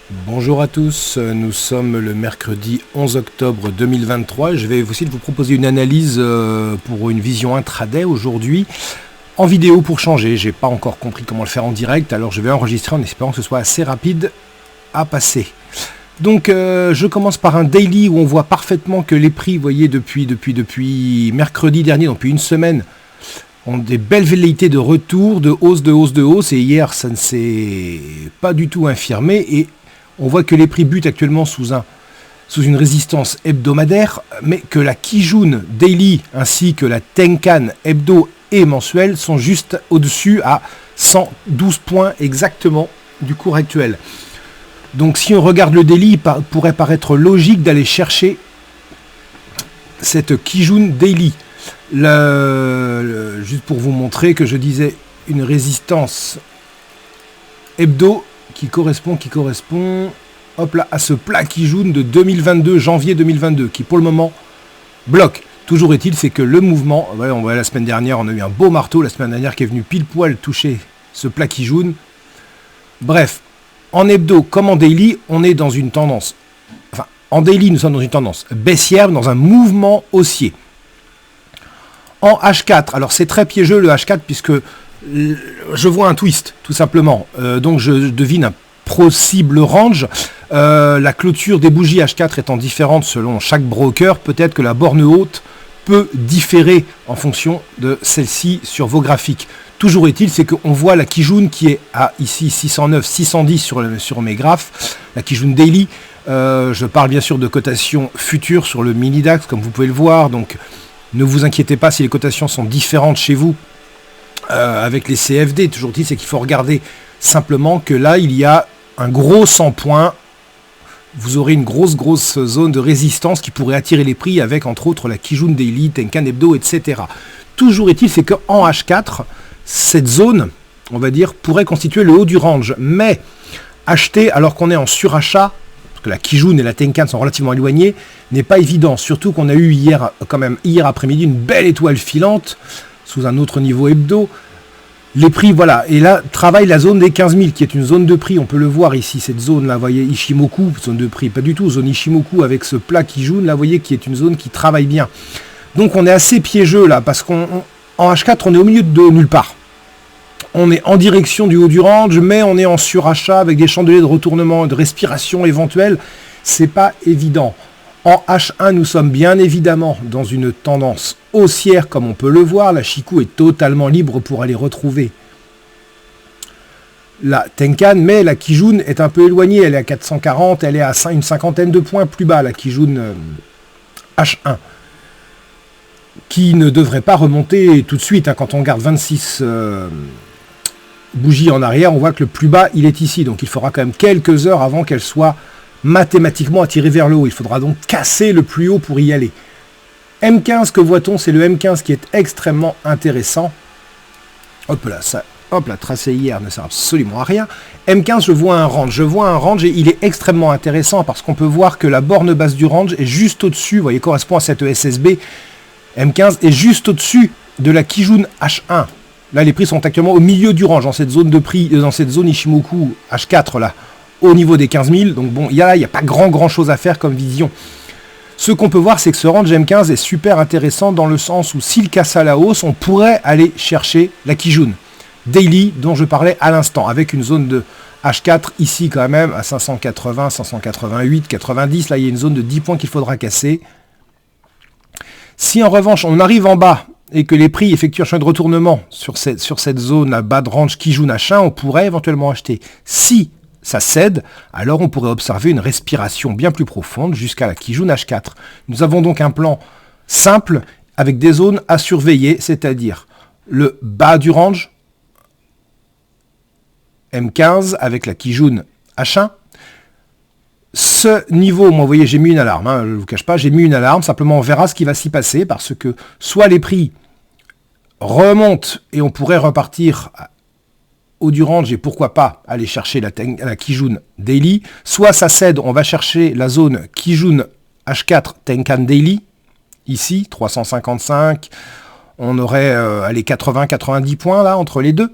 Bonjour à tous, nous sommes le mercredi 11 octobre 2023. Je vais essayer de vous proposer une analyse pour une vision intraday aujourd'hui en vidéo pour changer. J'ai pas encore compris comment le faire en direct, alors je vais enregistrer en espérant que ce soit assez rapide à passer. Donc je commence par un daily où on voit parfaitement que les prix, vous voyez, depuis mercredi dernier, donc depuis une semaine, ont des belles velléités de retour, de hausse, et hier ça ne s'est pas du tout infirmé, et on voit que les prix butent actuellement sous une résistance hebdomadaire, mais que la Kijun Daily ainsi que la Tenkan hebdo et mensuel sont juste au-dessus à 112 points exactement du cours actuel. Donc si on regarde le daily, il pourrait paraître logique d'aller chercher cette Kijun Daily. Juste pour vous montrer que je disais une résistance hebdo qui correspond hop là, à ce plat Kijun de 2022, janvier 2022, qui pour le moment bloque. Toujours est-il, c'est que le mouvement, voilà, on voit la semaine dernière, on a eu un beau marteau la semaine dernière qui est venu pile poil toucher ce plat Kijun. Bref, en hebdo comme en daily, on est dans une tendance, enfin en daily nous sommes dans une tendance baissière, dans un mouvement haussier. En H4, alors c'est très piégeux le H4 puisque je vois un twist tout simplement, donc je devine un possible range. La clôture des bougies H4 étant différente selon chaque broker, peut-être que la borne haute peut différer en fonction de celle-ci sur vos graphiques. Toujours est-il, c'est qu'on voit la Kijun qui est à ici 609, 610 sur mes graphes, la Kijun Daily. Je parle bien sûr de cotations futures sur le mini DAX, comme vous pouvez le voir, donc ne vous inquiétez pas si les cotations sont différentes chez vous avec les CFD. Toujours dit, c'est qu'il faut regarder simplement que là, il y a un gros 100 points. Vous aurez une grosse zone de résistance qui pourrait attirer les prix avec, entre autres, la Kijun Daily, Tenkan Hebdo, etc. Toujours est-il, c'est qu'en H4, cette zone, on va dire, pourrait constituer le haut du range. Mais acheter alors qu'on est en surachat, parce que la Kijun et la Tenkan sont relativement éloignées, n'est pas évident. Surtout qu'on a eu hier après-midi, une belle étoile filante sous un autre niveau hebdo. Les prix, voilà, et là, travaille la zone des 15 000, qui est une zone de prix, on peut le voir ici, cette zone-là, vous voyez, Ishimoku, zone de prix, pas du tout, zone Ishimoku avec ce plat Kijun, là, vous voyez, qui est une zone qui travaille bien. Donc on est assez piégeux, là, parce qu'en H4, on est au milieu de nulle part. On est en direction du haut du range, mais on est en surachat avec des chandeliers de retournement et de respiration éventuelle. C'est pas évident. En H1, nous sommes bien évidemment dans une tendance haussière, comme on peut le voir. La Chikou est totalement libre pour aller retrouver la Tenkan, mais la Kijun est un peu éloignée. Elle est à 440, elle est à une cinquantaine de points plus bas, la Kijun H1, qui ne devrait pas remonter tout de suite. Quand on regarde 26 bougies en arrière, on voit que le plus bas, il est ici. Donc il faudra quand même quelques heures avant qu'elle soit mathématiquement attiré vers le haut. Il faudra donc casser le plus haut pour y aller. M15, que voit-on? C'est le M15 qui est extrêmement intéressant. Hop là, tracé hier ne sert absolument à rien. M15, je vois un range et il est extrêmement intéressant parce qu'on peut voir que la borne basse du range est juste au-dessus, vous voyez, correspond à cette SSB. M15 est juste au-dessus de la Kijun H1. Là, les prix sont actuellement au milieu du range, dans cette zone de prix, dans cette zone Ishimoku H4 là, au niveau des 15 000, donc bon, il n'y a pas grand chose à faire comme vision. Ce qu'on peut voir, c'est que ce range M15 est super intéressant dans le sens où s'il casse à la hausse, on pourrait aller chercher la Kijun Daily dont je parlais à l'instant, avec une zone de H4 ici quand même à 580, 588, 90, là il y a une zone de 10 points qu'il faudra casser. Si en revanche on arrive en bas et que les prix effectuent un chemin de retournement sur cette zone à bas de range Kijun H1, on pourrait éventuellement acheter. Si ça cède, alors on pourrait observer une respiration bien plus profonde jusqu'à la Kijun H4. Nous avons donc un plan simple avec des zones à surveiller, c'est-à-dire le bas du range, M15 avec la Kijun H1. Ce niveau, moi vous voyez j'ai mis une alarme, je ne vous cache pas, j'ai mis une alarme, simplement on verra ce qui va s'y passer parce que soit les prix remontent et on pourrait repartir haut du range et pourquoi pas aller chercher la Kijun Daily, soit ça cède, on va chercher la zone Kijun H4 Tenkan Daily, ici 355, on aurait les 80-90 points là entre les deux.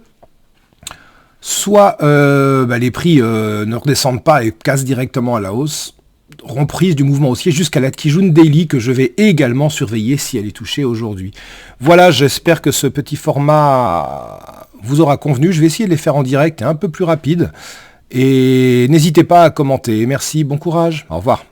soit les prix ne redescendent pas et cassent directement à la hausse, reprise du mouvement haussier jusqu'à la Kijun Daily que je vais également surveiller si elle est touchée aujourd'hui. Voilà, j'espère que ce petit format vous aura convenu. Je vais essayer de les faire en direct et un peu plus rapide. Et n'hésitez pas à commenter. Merci, bon courage. Au revoir.